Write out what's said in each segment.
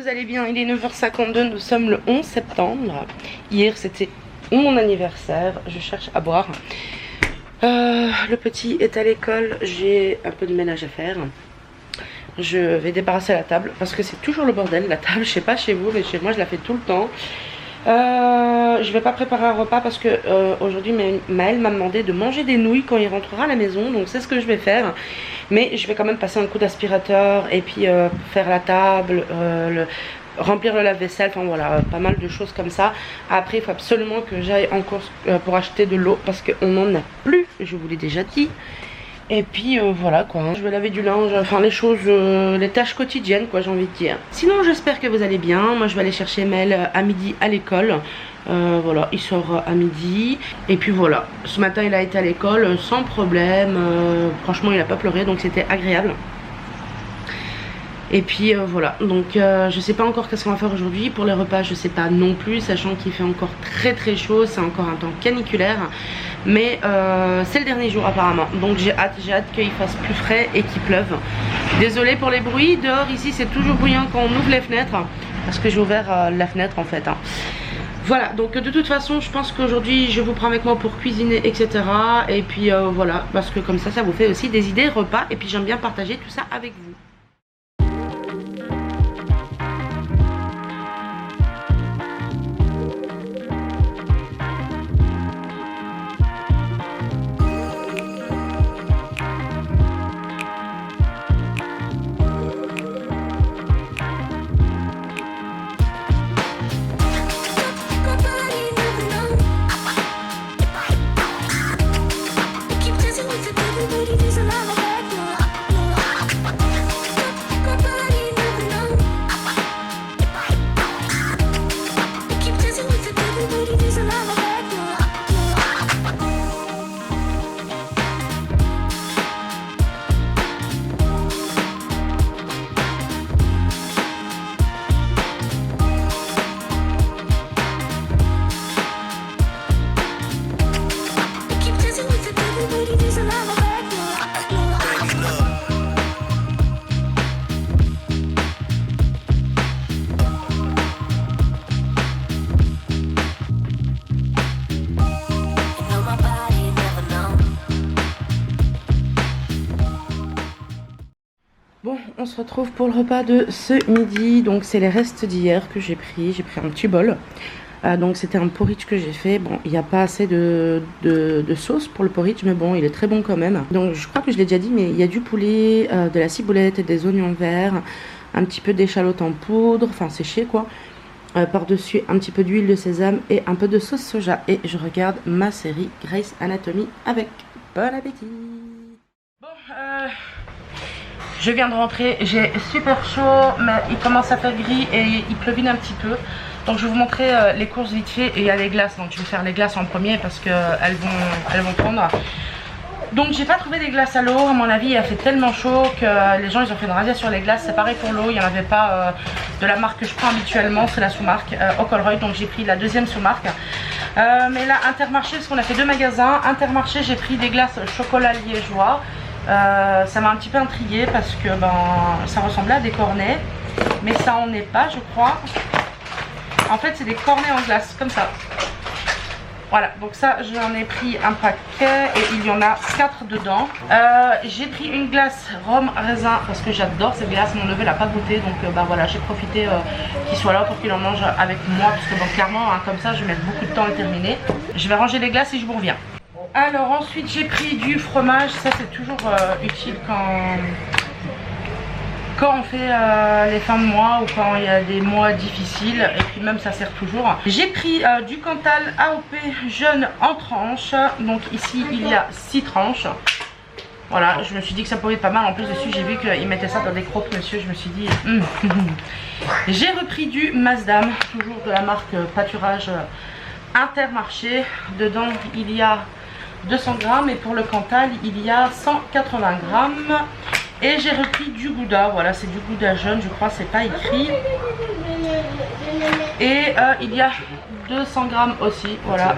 vous allez bien, il est 9h52, nous sommes le 11 septembre. Hier c'était mon anniversaire, je cherche à boire. Le petit est à l'école, j'ai un peu de ménage à faire. Je vais débarrasser la table parce que c'est toujours le bordel la table, je sais pas chez vous mais chez moi je la fais tout le temps. Je vais pas préparer un repas parce que aujourd'hui Maël m'a demandé de manger des nouilles quand il rentrera à la maison, donc c'est ce que je vais faire. Mais je vais quand même passer un coup d'aspirateur et puis faire la table, remplir le lave-vaisselle, enfin voilà, pas mal de choses comme ça. Après il faut absolument que j'aille en course pour acheter de l'eau parce qu'on n'en a plus, je vous l'ai déjà dit. Et puis voilà quoi, je vais laver du linge, enfin les choses, les tâches quotidiennes quoi, j'ai envie de dire. Sinon j'espère que vous allez bien. Moi je vais aller chercher Mel à midi à l'école. Voilà, il sort à midi. Et puis voilà, ce matin il a été à l'école sans problème. Franchement il a pas pleuré donc c'était agréable. Et puis voilà, donc je sais pas encore qu'est-ce qu'on va faire aujourd'hui. Pour les repas je sais pas non plus, sachant qu'il fait encore très chaud, c'est encore un temps caniculaire. Mais c'est le dernier jour apparemment, donc j'ai hâte qu'il fasse plus frais et qu'il pleuve. Désolée pour les bruits, dehors ici c'est toujours bruyant quand on ouvre les fenêtres, parce que j'ai ouvert la fenêtre en fait. Voilà, donc de toute façon je pense qu'aujourd'hui je vous prends avec moi pour cuisiner etc. Et puis voilà, parce que comme ça vous fait aussi des idées repas, et puis j'aime bien partager tout ça avec vous. Bon, on se retrouve pour le repas de ce midi. Donc c'est les restes d'hier que j'ai pris. J'ai pris un petit bol. Donc c'était un porridge que j'ai fait. Bon, il n'y a pas assez de sauce pour le porridge, mais bon, il est très bon quand même. Donc je crois que je l'ai déjà dit, mais il y a du poulet, de la ciboulette et des oignons verts, un petit peu d'échalote en poudre, enfin séché quoi. Par-dessus un petit peu d'huile de sésame et un peu de sauce soja. Et je regarde ma série Grey's Anatomy avec. Bon appétit. Bon, je viens de rentrer, j'ai super chaud, mais il commence à faire gris et il pleuvine un petit peu. Donc je vais vous montrer les courses vite fait, et il y a les glaces. Donc je vais faire les glaces en premier parce qu'elles vont prendre. Donc j'ai pas trouvé des glaces à l'eau, à mon avis il a fait tellement chaud que les gens ils ont fait une razzia sur les glaces. C'est pareil pour l'eau, il n'y en avait pas de la marque que je prends habituellement, c'est la sous-marque O'Colroy, donc j'ai pris la deuxième sous-marque. Mais là Intermarché, parce qu'on a fait deux magasins, Intermarché j'ai pris des glaces chocolat liégeois. Ça m'a un petit peu intriguée parce que ça ressemblait à des cornets, mais ça en est pas je crois. En fait c'est des cornets en glace comme ça. Voilà, donc ça j'en ai pris un paquet et il y en a 4 dedans. J'ai pris une glace rhum raisin parce que j'adore cette glace. Mon neveu l'a pas goûté, donc voilà, j'ai profité qu'il soit là pour qu'il en mange avec moi, parce que clairement comme ça je vais mettre beaucoup de temps à le terminer. Je vais ranger les glaces et je vous reviens. Alors ensuite j'ai pris du fromage, ça c'est toujours utile quand on fait les fins de mois ou quand il y a des mois difficiles, et puis même ça sert toujours. J'ai pris du Cantal AOP jaune en tranches, donc ici il y a 6 tranches. Voilà, je me suis dit que ça pourrait être pas mal. En plus dessus j'ai vu qu'il mettait ça dans des croques monsieur, je me suis dit J'ai repris du Maasdam, toujours de la marque Pâturage Intermarché. Dedans il y a 200 grammes et pour le Cantal il y a 180 grammes. Et j'ai repris du Gouda, voilà c'est du Gouda jaune, je crois, c'est pas écrit. Et il y a 200 grammes aussi, voilà.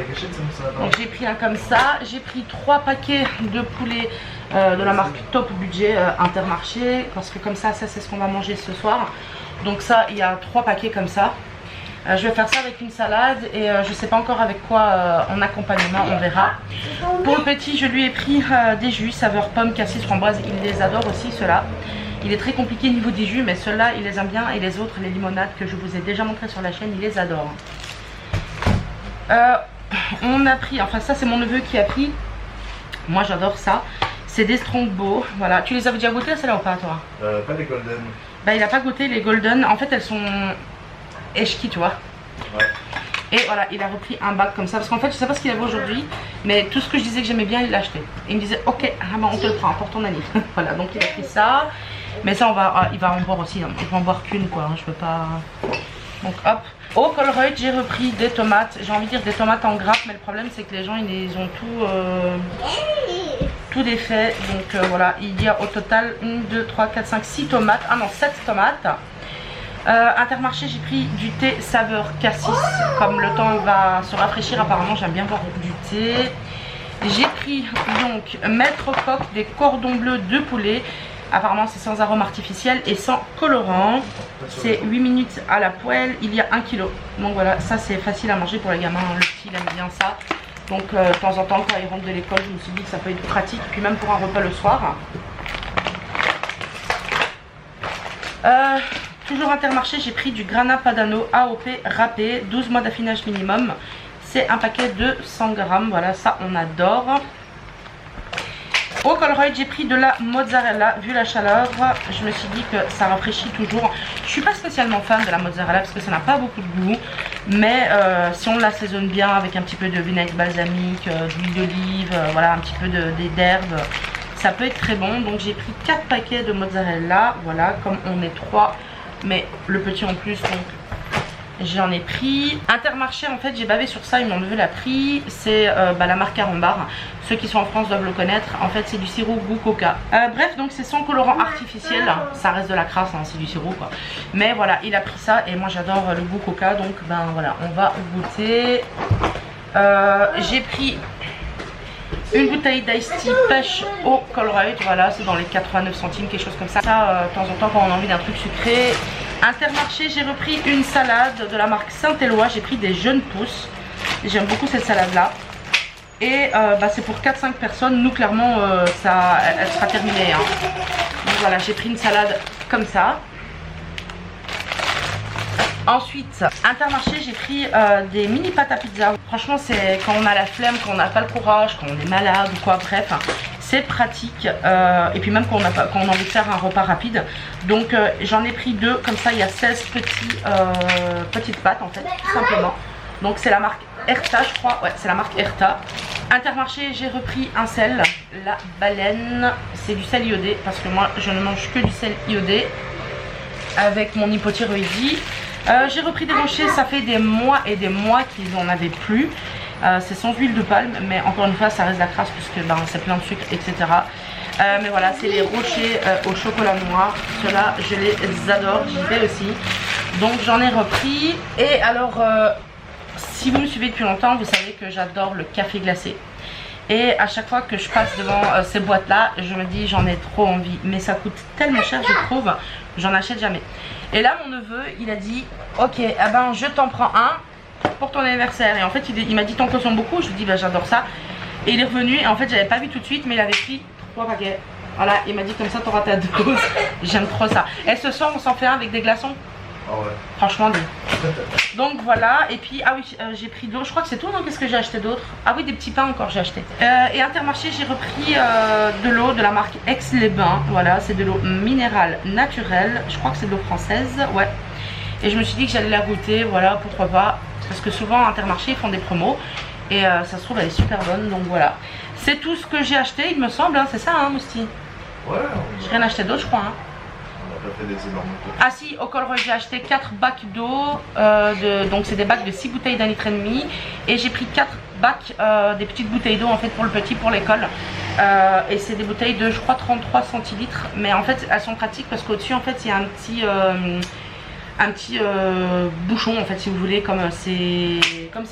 Donc j'ai pris un comme ça. J'ai pris 3 paquets de poulet de la marque Top Budget Intermarché, parce que comme ça c'est ce qu'on va manger ce soir. Donc ça, il y a 3 paquets comme ça. Je vais faire ça avec une salade et je sais pas encore avec quoi en accompagnement, on verra. Pour le petit, je lui ai pris des jus saveur pomme, cassis, framboise. Il les adore aussi ceux-là. Il est très compliqué au niveau des jus, mais ceux-là il les aime bien. Et les autres, les limonades que je vous ai déjà montré sur la chaîne, il les adore. On a pris, enfin ça c'est mon neveu qui a pris. Moi j'adore ça. C'est des Strongbow. Voilà. Tu les avais déjà goûté celles-là ou pas toi? Pas les golden. Bah il a pas goûté les golden. En fait elles sont Eshki, tu vois. Ouais. Et voilà, il a repris un bac comme ça. Parce qu'en fait, je sais pas ce qu'il avait aujourd'hui. Mais tout ce que je disais que j'aimais bien, il l'a acheté. Et il me disait, ok, ah bah, on te le prend pour ton anniv. Voilà, donc il a pris ça. Mais ça, il va en boire aussi. Hein. Il va en boire qu'une, quoi. Hein. Je peux pas. Donc hop. Au Colruyt, j'ai repris des tomates. J'ai envie de dire des tomates en grappe. Mais le problème, c'est que les gens, ils ont tout défait. Donc voilà, il y a au total 1, 2, 3, 4, 5, 6 tomates. Ah non, 7 tomates. Intermarché, j'ai pris du thé saveur cassis. Comme le temps va se rafraîchir, apparemment j'aime bien boire du thé. J'ai pris donc Maître Coq des cordons bleus de poulet. Apparemment c'est sans arôme artificiel et sans colorant. C'est 8 minutes à la poêle. Il y a 1 kg. Donc voilà, ça c'est facile à manger pour les gamins. Le petit il aime bien ça. Donc de temps en temps quand il rentre de l'école, je me suis dit que ça peut être pratique. Puis même pour un repas le soir. Toujours Intermarché, j'ai pris du Grana Padano AOP râpé, 12 mois d'affinage minimum. C'est un paquet de 100 grammes, voilà, ça on adore. Au Colruyt, j'ai pris de la mozzarella, vu la chaleur, je me suis dit que ça rafraîchit toujours. Je suis pas spécialement fan de la mozzarella parce que ça n'a pas beaucoup de goût. Mais si on l'assaisonne bien avec un petit peu de vinaigre balsamique, d'huile d'olive, voilà, un petit peu d'herbes, ça peut être très bon. Donc j'ai pris 4 paquets de mozzarella, voilà, comme on est 3. Mais le petit en plus, donc j'en ai pris. Intermarché, en fait j'ai bavé sur ça, ils m'ont levé la prix. C'est la marque Carambar. Ceux qui sont en France doivent le connaître. En fait c'est du sirop goût coca. Bref, donc c'est sans colorant artificiel. Ça reste de la crasse, hein, c'est du sirop quoi. Mais voilà, il a pris ça et moi j'adore le goût coca. Donc ben voilà, on va goûter. J'ai pris une bouteille d'Ice Tea pêche au Colruyt, voilà, c'est dans les 89 centimes, quelque chose comme ça. Ça, de temps en temps, quand on a envie d'un truc sucré. Intermarché, j'ai repris une salade de la marque Saint-Éloi. J'ai pris des jeunes pousses. J'aime beaucoup cette salade-là. Et c'est pour 4-5 personnes. Nous, clairement, elle sera terminée. Hein. Donc voilà, j'ai pris une salade comme ça. Ensuite, Intermarché, j'ai pris des mini pâtes à pizza. Franchement, c'est quand on a la flemme, quand on n'a pas le courage, quand on est malade ou quoi, bref, c'est pratique. Et puis même quand on a envie de faire un repas rapide. Donc j'en ai pris 2, comme ça il y a 16 petites pâtes en fait, tout simplement. Donc c'est la marque Erta, je crois. Ouais, c'est la marque Erta. Intermarché, j'ai repris un sel, la baleine. C'est du sel iodé parce que moi je ne mange que du sel iodé avec mon hypothyroïdie. J'ai repris des rochers, ça fait des mois et des mois qu'ils n'en avaient plus. C'est sans huile de palme, mais encore une fois ça reste de la crasse puisque c'est plein de sucre, etc. Mais voilà, c'est les rochers au chocolat noir. Ceux-là, je les adore, j'y vais aussi. Donc j'en ai repris. Et alors, si vous me suivez depuis longtemps, vous savez que j'adore le café glacé. Et à chaque fois que je passe devant ces boîtes là, je me dis j'en ai trop envie. Mais ça coûte tellement cher, je trouve, j'en achète jamais. Et là mon neveu il a dit ok, eh ben je t'en prends un pour ton anniversaire. Et en fait il m'a dit t'en consommes beaucoup. Je lui dis bah j'adore ça. Et il est revenu et en fait j'avais pas vu tout de suite, mais il avait pris 3 paquets. Voilà, il m'a dit comme ça t'auras ta dose. J'aime trop ça. Et ce soir on s'en fait un avec des glaçons. Ah ouais. Franchement dit. Donc voilà, et puis ah oui, j'ai pris de l'eau, je crois que c'est tout, non? Qu'est-ce que j'ai acheté d'autre? Ah oui, des petits pains encore j'ai acheté. Et Intermarché, j'ai repris de l'eau de la marque Aix-les-Bains. Voilà, c'est de l'eau minérale naturelle, je crois que c'est de l'eau française, ouais. Et je me suis dit que j'allais la goûter, voilà, pourquoi pas. Parce que souvent Intermarché ils font des promos. Et ça se trouve elle est super bonne, donc voilà. C'est tout ce que j'ai acheté, il me semble, hein, c'est ça hein Mousti? Ouais. J'ai rien acheté d'autre je crois hein. Fait des énormes trucs. Ah si, au Colruyt j'ai acheté 4 bacs d'eau, donc c'est des bacs de 6 bouteilles d'1,5 litre. Et j'ai pris 4 bacs, des petites bouteilles d'eau en fait pour le petit, pour l'école. Et c'est des bouteilles de je crois 33 centilitres. Mais en fait elles sont pratiques parce qu'au-dessus en fait il y a un petit bouchon en fait si vous voulez, comme ces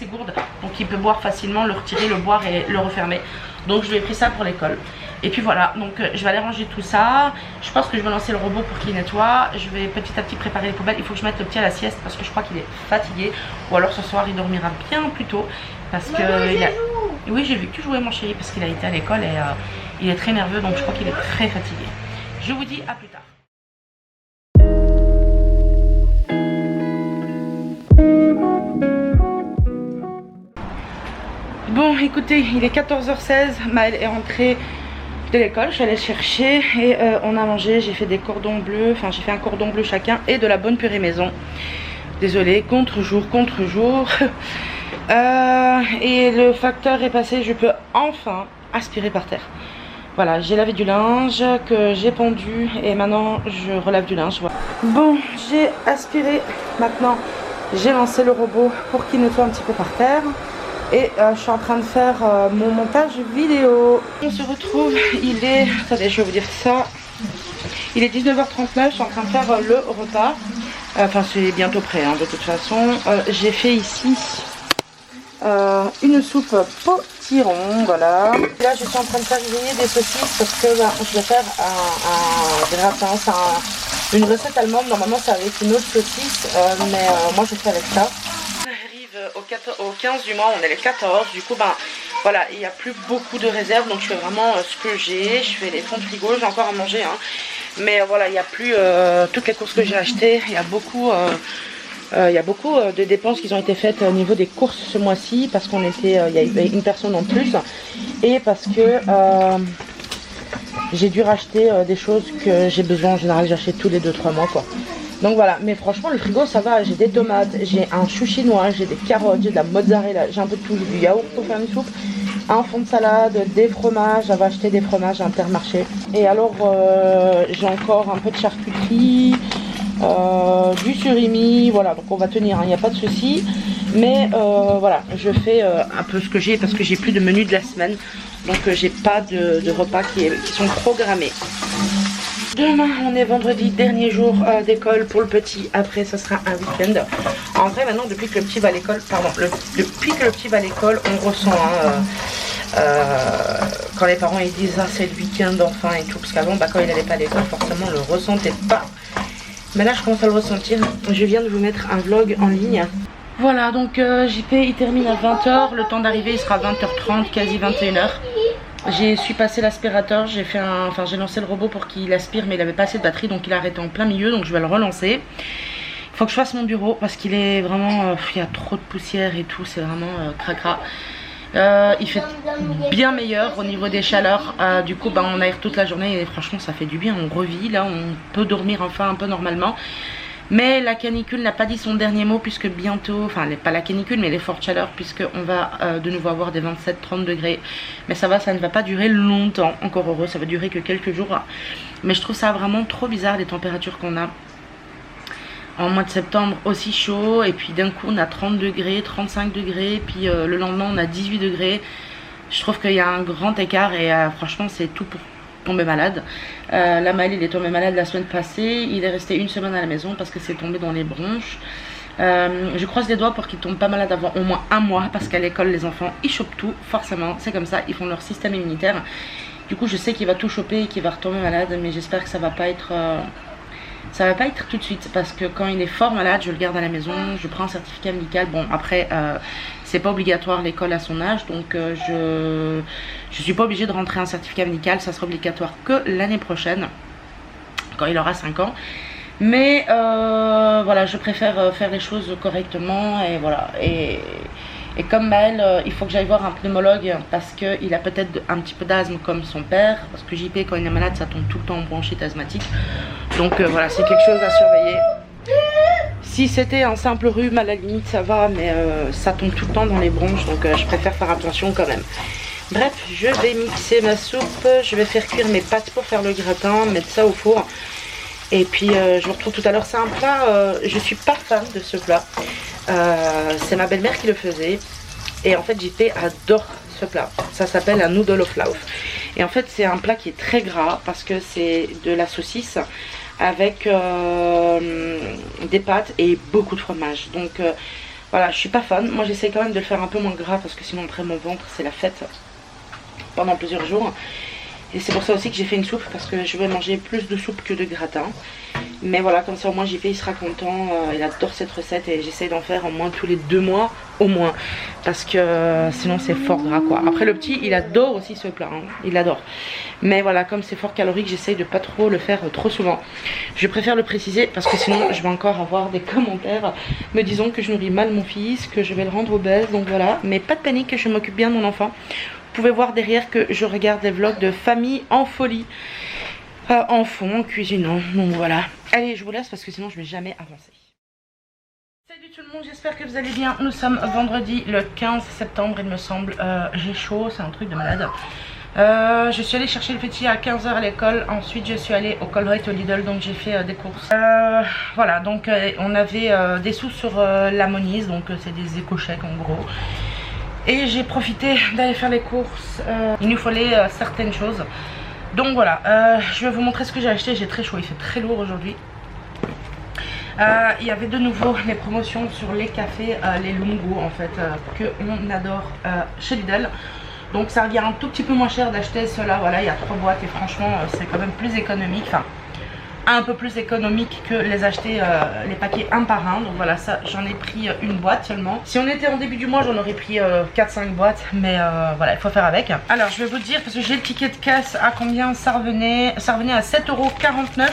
gourdes. Donc il peut boire facilement, le retirer, le boire et le refermer. Donc je lui ai pris ça pour l'école. Et puis voilà, donc je vais aller ranger tout ça. Je pense que je vais lancer le robot pour qu'il nettoie. Je vais petit à petit préparer les poubelles. Il faut que je mette le petit à la sieste parce que je crois qu'il est fatigué. Ou alors ce soir il dormira bien plus tôt. Parce que oui, j'ai vu que tu jouais mon chéri parce qu'il a été à l'école et il est très nerveux, donc je crois qu'il est très fatigué. Je vous dis à plus tard. Bon, écoutez, il est 14h16, Maëlle est rentrée de l'école, je suis allée chercher et on a mangé, j'ai fait des cordons bleus, enfin j'ai fait un cordon bleu chacun et de la bonne purée maison. Désolée, contre-jour. Et le facteur est passé, je peux enfin aspirer par terre. Voilà, j'ai lavé du linge que j'ai pendu et maintenant je relève du linge. Voilà. Bon, j'ai aspiré, maintenant j'ai lancé le robot pour qu'il nettoie un petit peu par terre. Et je suis en train de faire mon montage vidéo. On se retrouve, il est... Attendez, je vais vous dire ça. Il est 19h39, je suis en train de faire le repas. Enfin, c'est bientôt prêt, hein, de toute façon. J'ai fait ici une soupe potiron, voilà. Et là, je suis en train de faire griller des saucisses parce que je vais faire un gratin. C'est une recette allemande, normalement c'est avec une autre saucisse, mais moi je fais avec ça. Au 15 du mois, on est le 14, du coup voilà, il n'y a plus beaucoup de réserves, donc je fais vraiment ce que j'ai, je fais les fonds de frigo, j'ai encore à manger, hein. Mais voilà, il n'y a plus toutes les courses que j'ai achetées, il y a beaucoup de dépenses qui ont été faites au niveau des courses ce mois-ci, parce qu'on était, il y avait une personne en plus, et parce que j'ai dû racheter des choses que j'ai besoin, en général j'achète tous les 2-3 mois quoi. Donc voilà, mais franchement le frigo ça va, j'ai des tomates, j'ai un chou chinois, j'ai des carottes, j'ai de la mozzarella, j'ai un peu de tout, j'ai du yaourt pour faire une soupe, un fond de salade, des fromages, j'avais acheté des fromages à Intermarché. Et alors j'ai encore un peu de charcuterie, du surimi, voilà, donc on va tenir, il n'y a pas de souci. Mais voilà, je fais un peu ce que j'ai parce que j'ai plus de menu de la semaine, donc j'ai pas de repas qui sont programmés. Demain on est vendredi, dernier jour d'école pour le petit, après ça sera un week-end. En vrai maintenant depuis que le petit va à l'école, on ressent quand les parents ils disent c'est le week-end enfin et tout, parce qu'avant quand il n'allait pas à l'école forcément on le ressentait pas. Mais là je commence à le ressentir, je viens de vous mettre un vlog en ligne. Voilà donc JP il termine à 20h, le temps d'arriver il sera 20h30, quasi 21h. J'ai su passer l'aspirateur, j'ai lancé le robot pour qu'il aspire mais il avait pas assez de batterie donc il a arrêté en plein milieu, donc je vais le relancer. Il faut que je fasse mon bureau parce qu'il est vraiment, il y a trop de poussière et tout, c'est vraiment cracra. Il fait bien meilleur au niveau des chaleurs, du coup on aère toute la journée et franchement ça fait du bien, on revit, là on peut dormir enfin un peu normalement. Mais la canicule n'a pas dit son dernier mot puisque bientôt, enfin pas la canicule mais les fortes chaleurs, puisque on va de nouveau avoir des 27-30 degrés. Mais ça va, ça ne va pas durer longtemps, encore heureux, ça va durer que quelques jours. Mais je trouve ça vraiment trop bizarre les températures qu'on a en mois de septembre, aussi chaud, et puis d'un coup on a 30 degrés, 35 degrés, puis le lendemain on a 18 degrés. Je trouve qu'il y a un grand écart et franchement c'est tout pour tomber malade. La Maëlle il est tombé malade la semaine passée, il est resté une semaine à la maison parce que c'est tombé dans les bronches. Je croise les doigts pour qu'il tombe pas malade avant au moins un mois, parce qu'à l'école les enfants ils chopent tout, forcément c'est comme ça, ils font leur système immunitaire. Du coup je sais qu'il va tout choper et qu'il va retomber malade, mais j'espère que ça va pas être tout de suite, parce que quand il est fort malade je le garde à la maison, je prends un certificat médical. Bon après c'est pas obligatoire l'école à son âge, donc je suis pas obligée de rentrer un certificat médical, ça sera obligatoire que l'année prochaine quand il aura 5 ans. Mais voilà, je préfère faire les choses correctement et voilà. Et comme Maëlle, il faut que j'aille voir un pneumologue parce qu'il a peut-être un petit peu d'asthme comme son père, parce que JP quand il est malade ça tombe tout le temps en bronchite asthmatique. Donc voilà, c'est quelque chose à surveiller. Si c'était un simple rhume à la limite ça va, mais ça tombe tout le temps dans les bronches, donc je préfère faire attention quand même. Bref, je vais mixer ma soupe, je vais faire cuire mes pâtes pour faire le gratin, mettre ça au four. Et puis je vous retrouve tout à l'heure. C'est un plat, je suis pas fan de ce plat. C'est ma belle-mère qui le faisait. Et en fait JP adore ce plat. Ça s'appelle un noodle of love. Et en fait c'est un plat qui est très gras parce que c'est de la saucisse avec des pâtes et beaucoup de fromage. Donc voilà, je suis pas fan. Moi j'essaie quand même de le faire un peu moins gras parce que sinon après mon ventre c'est la fête pendant plusieurs jours. Et c'est pour ça aussi que j'ai fait une soupe, parce que je vais manger plus de soupe que de gratin. Mais voilà, comme ça au moins JP il sera content, il adore cette recette et j'essaye d'en faire au moins tous les 2 mois au moins. Parce que sinon c'est fort gras quoi. Après le petit il adore aussi ce plat, hein, il adore. Mais voilà, comme c'est fort calorique, j'essaye de pas trop le faire trop souvent. Je préfère le préciser parce que sinon je vais encore avoir des commentaires me disant que je nourris mal mon fils, que je vais le rendre obèse, donc voilà. Mais pas de panique, je m'occupe bien de mon enfant. Vous pouvez voir derrière que je regarde des vlogs de famille en folie, en fond, en cuisinant, donc voilà. Allez, je vous laisse parce que sinon je vais jamais avancer. Salut tout le monde, j'espère que vous allez bien. Nous sommes vendredi le 15 septembre il me semble. J'ai chaud, c'est un truc de malade. Je suis allée chercher le petit à 15 h à l'école. Ensuite je suis allée au Colruyt au Lidl, donc j'ai fait des courses. Voilà, donc on avait des sous sur la Moniz, donc c'est des éco-chèques en gros. Et j'ai profité d'aller faire les courses. Il nous fallait certaines choses. Donc voilà, je vais vous montrer ce que j'ai acheté. J'ai très chaud, il fait très lourd aujourd'hui. Il y avait de nouveau les promotions sur les cafés, les Lungo en fait, que on adore chez Lidl. Donc ça revient un tout petit peu moins cher d'acheter cela. Voilà, il y a 3 boîtes et franchement c'est quand même plus économique. Enfin, un peu plus économique que les acheter les paquets un par un. Donc voilà, ça j'en ai pris une boîte seulement. Si on était en début du mois j'en aurais pris 4-5 boîtes, mais voilà, il faut faire avec. Alors je vais vous dire, parce que j'ai le ticket de caisse à combien ça revenait. Ça revenait à 7,49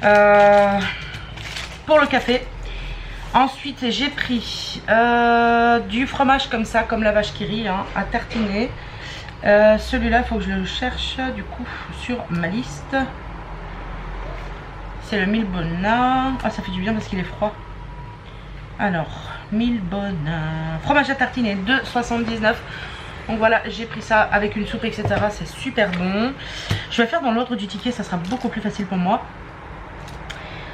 € pour le café. Ensuite j'ai pris du fromage comme ça, comme la vache qui rit, hein, à tartiner. Celui-là il faut que je le cherche du coup sur ma liste. C'est le Milbona. Ah, ça fait du bien parce qu'il est froid. Alors, Milbona. Fromage à tartiner, 2,79 €. Donc voilà, j'ai pris ça avec une soupe, etc. C'est super bon. Je vais faire dans l'ordre du ticket, ça sera beaucoup plus facile pour moi.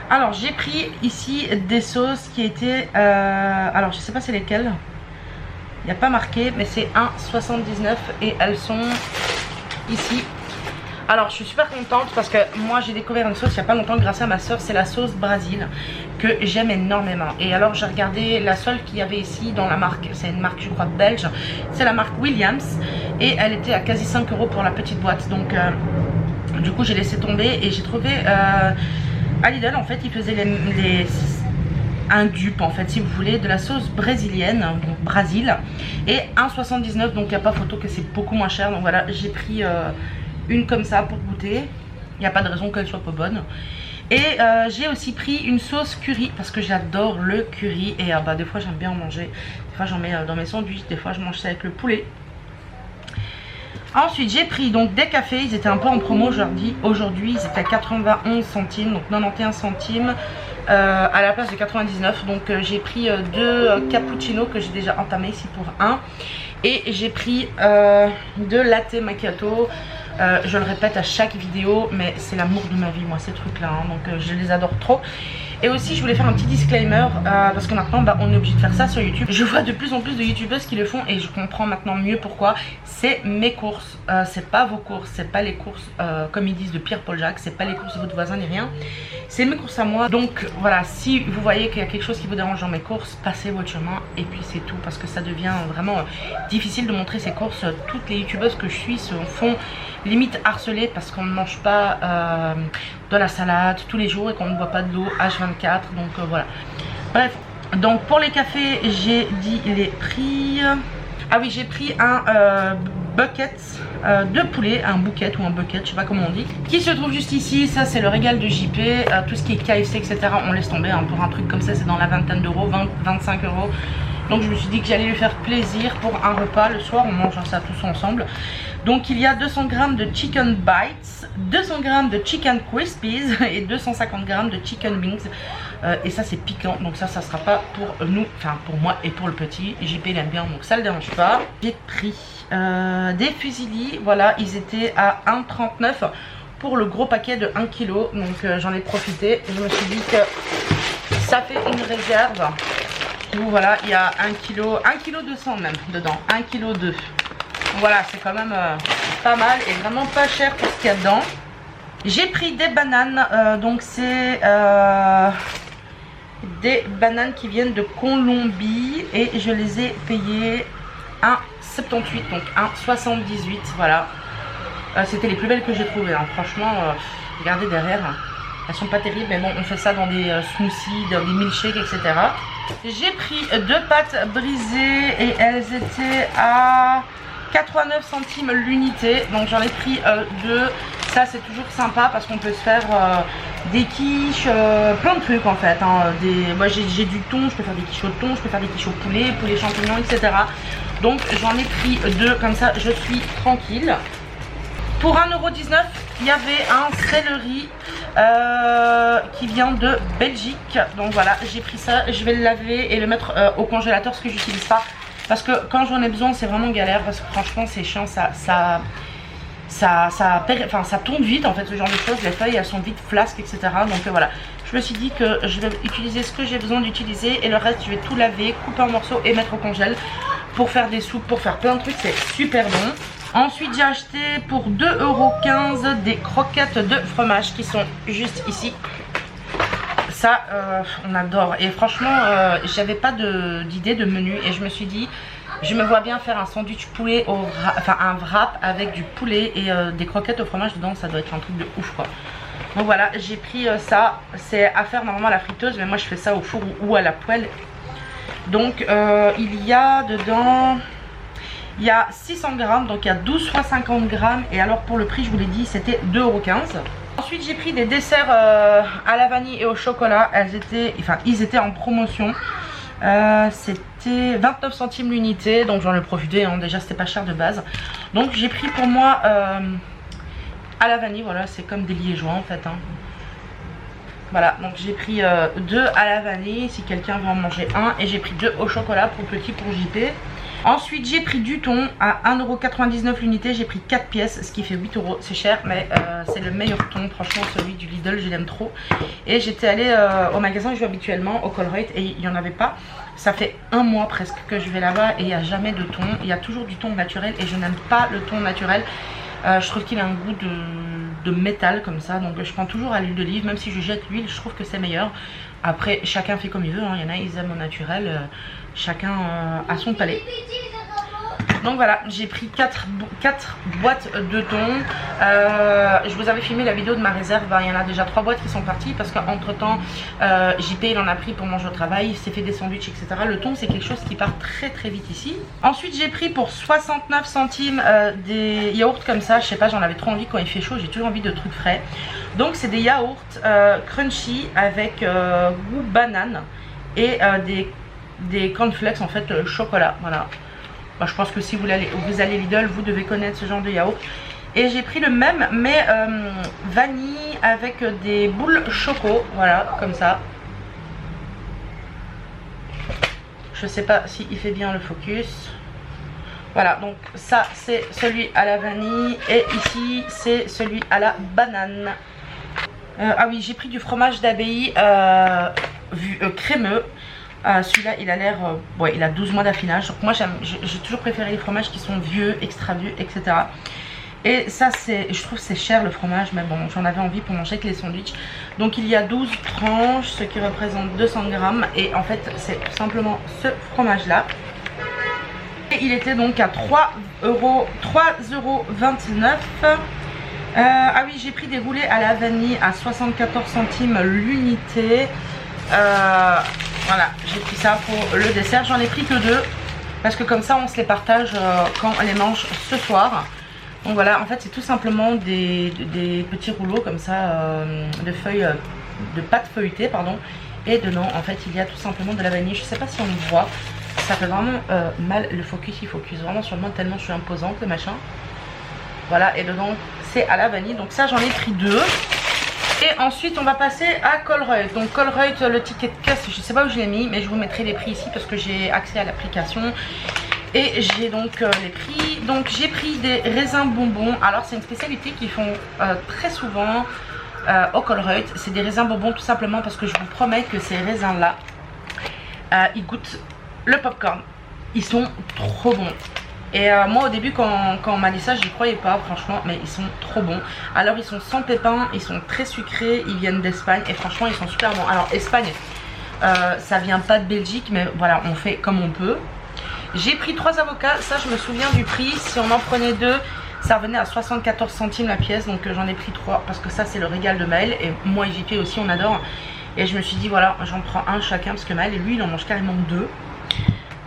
Alors, j'ai pris ici des sauces qui étaient... alors, je sais pas c'est lesquelles. Il n'y a pas marqué, mais c'est 1,79 € et elles sont ici. Alors je suis super contente parce que moi j'ai découvert une sauce il n'y a pas longtemps grâce à ma soeur, c'est la sauce Brésil que j'aime énormément. Et alors j'ai regardé la seule qu'il y avait ici dans la marque, c'est une marque je crois belge, c'est la marque Williams et elle était à quasi 5 € pour la petite boîte. Donc du coup j'ai laissé tomber et j'ai trouvé à Lidl en fait ils faisaient un dupe en fait si vous voulez de la sauce brésilienne, donc Brésil, et 1,79 €, donc il n'y a pas photo que c'est beaucoup moins cher. Donc voilà, j'ai pris une comme ça pour goûter, il n'y a pas de raison qu'elle soit pas bonne. Et j'ai aussi pris une sauce curry parce que j'adore le curry et bah, des fois j'aime bien en manger, des fois j'en mets dans mes sandwichs, des fois je mange ça avec le poulet. Ensuite j'ai pris donc des cafés, ils étaient un peu en promo aujourd'hui, ils étaient à 91 centimes, donc 91 centimes à la place de 99. Donc j'ai pris 2 cappuccinos que j'ai déjà entamé ici pour 1. Et j'ai pris 2 latte macchiato. Je le répète à chaque vidéo, mais c'est l'amour de ma vie moi ces trucs là, hein, donc je les adore trop. Et aussi je voulais faire un petit disclaimer parce que maintenant bah, on est obligé de faire ça sur YouTube. Je vois de plus en plus de youtubeuses qui le font et je comprends maintenant mieux pourquoi. C'est mes courses, c'est pas vos courses, c'est pas les courses comme ils disent de Pierre-Paul Jacques, c'est pas les courses de votre voisin ni rien. C'est mes courses à moi. Donc voilà, si vous voyez qu'il y a quelque chose qui vous dérange dans mes courses, passez votre chemin et puis c'est tout. Parce que ça devient vraiment difficile de montrer ces courses. Toutes les youtubeuses que je suis se font limite harcelées parce qu'on ne mange pas de la salade tous les jours et qu'on ne boit pas de l'eau H24. Donc voilà. Bref, donc pour les cafés, j'ai dit les prix. Ah oui, j'ai pris un bucket de poulet, un bouquet ou un bucket, je sais pas comment on dit, qui se trouve juste ici. Ça c'est le régal de JP, tout ce qui est KFC etc. on laisse tomber, hein, pour un truc comme ça c'est dans la vingtaine d'euros, 20-25 €. Donc je me suis dit que j'allais lui faire plaisir pour un repas le soir, on mange ça tous ensemble. Donc il y a 200 g de chicken bites, 200 g de chicken crispies et 250 g de chicken wings. Et ça c'est piquant, donc ça sera pas pour nous, enfin pour moi et pour le petit. JP il aime bien, donc ça le dérange pas. J'ai pris des fusillis, voilà, ils étaient à 1,39 € pour le gros paquet de 1 kg. Donc j'en ai profité, je me suis dit que ça fait une réserve. Donc voilà, il y a 1 kg 200 même dedans, 1 kg 2. Voilà, c'est quand même pas mal et vraiment pas cher pour ce qu'il y a dedans. J'ai pris des bananes, donc c'est des bananes qui viennent de Colombie et je les ai payées 1,78, donc 1,78, voilà. C'était les plus belles que j'ai trouvées, hein. Franchement, regardez derrière, hein. Elles sont pas terribles, mais bon, on fait ça dans des smoothies, dans des milkshakes, etc. J'ai pris 2 pâtes brisées et elles étaient à 89 centimes l'unité. Donc j'en ai pris 2. Ça c'est toujours sympa parce qu'on peut se faire des quiches, plein de trucs en fait, hein. Moi j'ai du thon, je peux faire des quiches au thon, je peux faire des quiches au poulet, poulet champignons, etc. Donc j'en ai pris 2, comme ça je suis tranquille. Pour 1,19 €, il y avait un céleri qui vient de Belgique. Donc voilà, j'ai pris ça, je vais le laver et le mettre au congélateur, ce que j'utilise pas. Parce que quand j'en ai besoin, c'est vraiment galère. Parce que franchement, c'est chiant, ça tourne vite en fait, ce genre de choses. Les feuilles, elles sont vite flasques, etc. Donc voilà, je me suis dit que je vais utiliser ce que j'ai besoin d'utiliser. Et le reste, je vais tout laver, couper en morceaux et mettre au congèle. Pour faire des soupes, pour faire plein de trucs, c'est super bon. Ensuite j'ai acheté pour 2,15 € des croquettes de fromage qui sont juste ici. Ça on adore. Et franchement j'avais pas d'idée de menu. Et je me suis dit, je me vois bien faire un sandwich poulet enfin un wrap avec du poulet et des croquettes au fromage dedans. Ça doit être un truc de ouf quoi. Donc voilà, j'ai pris ça. C'est à faire normalement à la friteuse, mais moi je fais ça au four ou à la poêle. Donc il y a dedans... Il y a 600 grammes, donc il y a 12 fois 50 grammes. Et alors pour le prix, je vous l'ai dit, c'était 2,15 €. Ensuite, j'ai pris des desserts à la vanille et au chocolat. Ils étaient en promotion. C'était 29 centimes l'unité. Donc j'en ai profité, hein. Déjà c'était pas cher de base. Donc j'ai pris pour moi à la vanille. Voilà, c'est comme des liégeois en fait, hein. Voilà, donc j'ai pris 2 à la vanille si quelqu'un veut en manger un. Et j'ai pris 2 au chocolat pour petit, pour JP. Ensuite j'ai pris du thon à 1,99 € l'unité. J'ai pris 4 pièces, ce qui fait 8 €. C'est cher, mais c'est le meilleur thon. Franchement celui du Lidl, je l'aime trop. Et j'étais allée au magasin où je vais habituellement, au Colruyt, et il n'y en avait pas. Ça fait un mois presque que je vais là-bas et il n'y a jamais de thon. Il y a toujours du thon naturel et je n'aime pas le thon naturel. Je trouve qu'il a un goût de métal comme ça. Donc je prends toujours à l'huile d'olive. Même si je jette l'huile, je trouve que c'est meilleur. Après chacun fait comme il veut, hein. Il y en a ils aiment au naturel. Chacun a son palais. Donc voilà, j'ai pris 4 boîtes de thon. Je vous avais filmé la vidéo de ma réserve. Il y en a déjà 3 boîtes qui sont parties parce qu'entre temps JP il en a pris pour manger au travail. Il s'est fait des sandwichs, etc. Le thon c'est quelque chose qui part très très vite ici. Ensuite j'ai pris pour 69 centimes des yaourts comme ça. Je sais pas, j'en avais trop envie quand il fait chaud. J'ai toujours envie de trucs frais. Donc c'est des yaourts crunchy avec goût banane et des cornflakes en fait chocolat. Voilà. Bah, je pense que si vous allez Lidl, vous devez connaître ce genre de yaourt. Et j'ai pris le même mais vanille avec des boules choco. Voilà, comme ça. Je sais pas s'il fait bien le focus. Voilà, donc ça c'est celui à la vanille. Et ici c'est celui à la banane. Ah oui, j'ai pris du fromage d'abbaye crémeux. Celui-là il a l'air ouais, il a 12 mois d'affinage. Donc moi j'ai toujours préféré les fromages qui sont vieux, extra vieux, etc. Et ça je trouve c'est cher le fromage, mais bon j'en avais envie pour manger avec les sandwichs. Donc il y a 12 tranches, ce qui représente 200 grammes. Et en fait c'est tout simplement ce fromage là. Et il était donc à 3,29 €. Ah oui, j'ai pris des roulés à la vanille à 74 centimes l'unité. Voilà, j'ai pris ça pour le dessert. J'en ai pris que 2 parce que comme ça on se les partage quand on les mange ce soir. Donc voilà, en fait c'est tout simplement des petits rouleaux comme ça de feuilles, de pâte feuilletée pardon. Et dedans en fait il y a tout simplement de la vanille. Je sais pas si on le voit, ça fait vraiment mal le focus. Il focus vraiment sur le monde tellement je suis imposante le machin. Voilà, et dedans c'est à la vanille. Donc ça j'en ai pris 2. Et ensuite on va passer à Colruyt. Donc Colruyt, le ticket de caisse, je sais pas où je l'ai mis, mais je vous mettrai les prix ici parce que j'ai accès à l'application. Et j'ai donc les prix. Donc j'ai pris des raisins bonbons. Alors c'est une spécialité qu'ils font très souvent au Colruyt. C'est des raisins bonbons tout simplement parce que je vous promets que ces raisins là ils goûtent le popcorn. Ils sont trop bons. Et moi au début quand on m'a dit ça j'y croyais pas franchement, mais ils sont trop bons. Alors ils sont sans pépins, ils sont très sucrés, ils viennent d'Espagne et franchement ils sont super bons. Alors Espagne ça vient pas de Belgique, mais voilà on fait comme on peut. J'ai pris 3 avocats, ça je me souviens du prix, si on en prenait 2 Ça revenait à 74 centimes la pièce, donc j'en ai pris 3 parce que ça c'est le régal de Maël. Et moi et JP aussi on adore. Et je me suis dit voilà, j'en prends un chacun parce que Maël et lui il en mange carrément 2.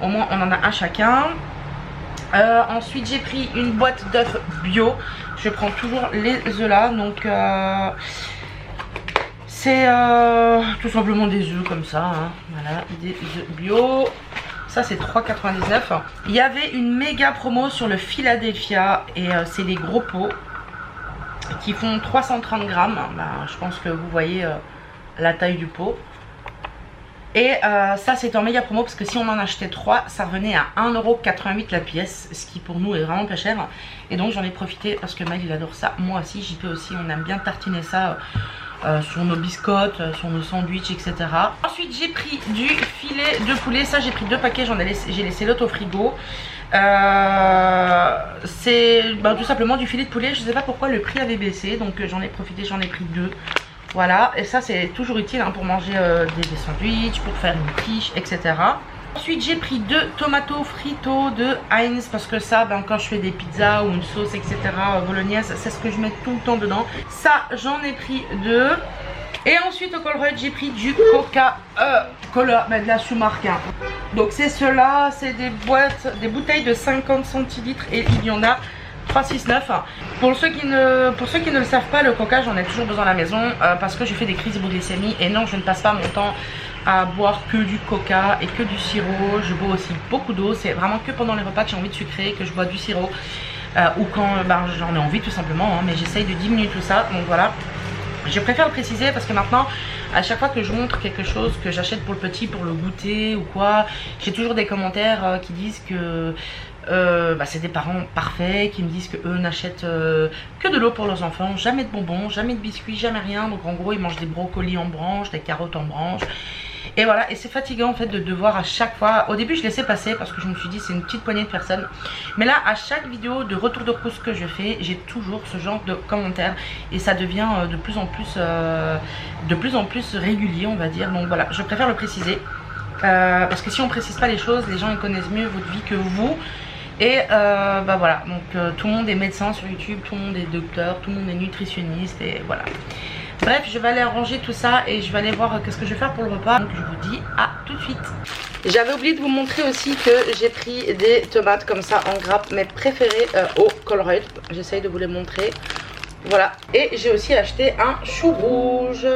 Au moins on en a un chacun. Ensuite j'ai pris une boîte d'œufs bio. Je prends toujours les œufs là, donc c'est tout simplement des œufs comme ça, hein. Voilà, des œufs bio. Ça c'est 3,99. Il y avait une méga promo sur le Philadelphia et c'est les gros pots qui font 330 grammes. Bah, je pense que vous voyez la taille du pot. Et ça c'était en méga promo parce que si on en achetait 3 ça revenait à 1,88€ la pièce, ce qui pour nous est vraiment pas cher. Et donc j'en ai profité parce que Maël il adore ça, moi aussi, JP aussi, on aime bien tartiner ça sur nos biscottes, sur nos sandwichs, etc. Ensuite j'ai pris du filet de poulet, ça j'ai pris 2 paquets, j'ai laissé l'autre au frigo. C'est tout simplement du filet de poulet, je sais pas pourquoi le prix avait baissé, donc j'en ai profité, j'en ai pris 2. Voilà, et ça c'est toujours utile hein, pour manger des sandwichs, pour faire une quiche, etc. Ensuite j'ai pris 2 tomato fritos de Heinz parce que ça, quand je fais des pizzas ou une sauce, etc. bolognaise, c'est ce que je mets tout le temps dedans. Ça j'en ai pris 2. Et ensuite au Colruyt j'ai pris du Coca-Cola, de la sous-marque. Hein. Donc c'est cela, c'est des bouteilles de 50 centilitres et il y en a 3,69. Pour ceux qui ne le savent pas, le coca j'en ai toujours besoin à la maison parce que je fais des crises d'hypoglycémie et non je ne passe pas mon temps à boire que du coca et que du sirop. Je bois aussi beaucoup d'eau, c'est vraiment que pendant les repas que j'ai envie de sucrer que je bois du sirop ou quand j'en ai envie tout simplement hein, mais j'essaye de diminuer tout ça, donc voilà. Je préfère le préciser parce que maintenant à chaque fois que je montre quelque chose que j'achète pour le petit, pour le goûter ou quoi, j'ai toujours des commentaires qui disent que c'est des parents parfaits, qui me disent que eux n'achètent que de l'eau pour leurs enfants, jamais de bonbons, jamais de biscuits, jamais rien. Donc en gros ils mangent des brocolis en branche, des carottes en branche. Et voilà, et c'est fatigant en fait de devoir à chaque fois. Au début je laissais passer parce que je me suis dit c'est une petite poignée de personnes. Mais là à chaque vidéo de retour de course que je fais, j'ai toujours ce genre de commentaires. Et ça devient de plus en plus régulier on va dire. Donc voilà, je préfère le préciser. Parce que si on précise pas les choses, les gens ils connaissent mieux votre vie que vous. Et voilà, donc tout le monde est médecin sur YouTube, tout le monde est docteur, tout le monde est nutritionniste et voilà. Bref, je vais aller ranger tout ça et je vais aller voir qu'est-ce que je vais faire pour le repas. Donc je vous dis à tout de suite. J'avais oublié de vous montrer aussi que j'ai pris des tomates comme ça en grappe, mes préférées au Colruyt. J'essaye de vous les montrer. Voilà, et j'ai aussi acheté un chou rouge.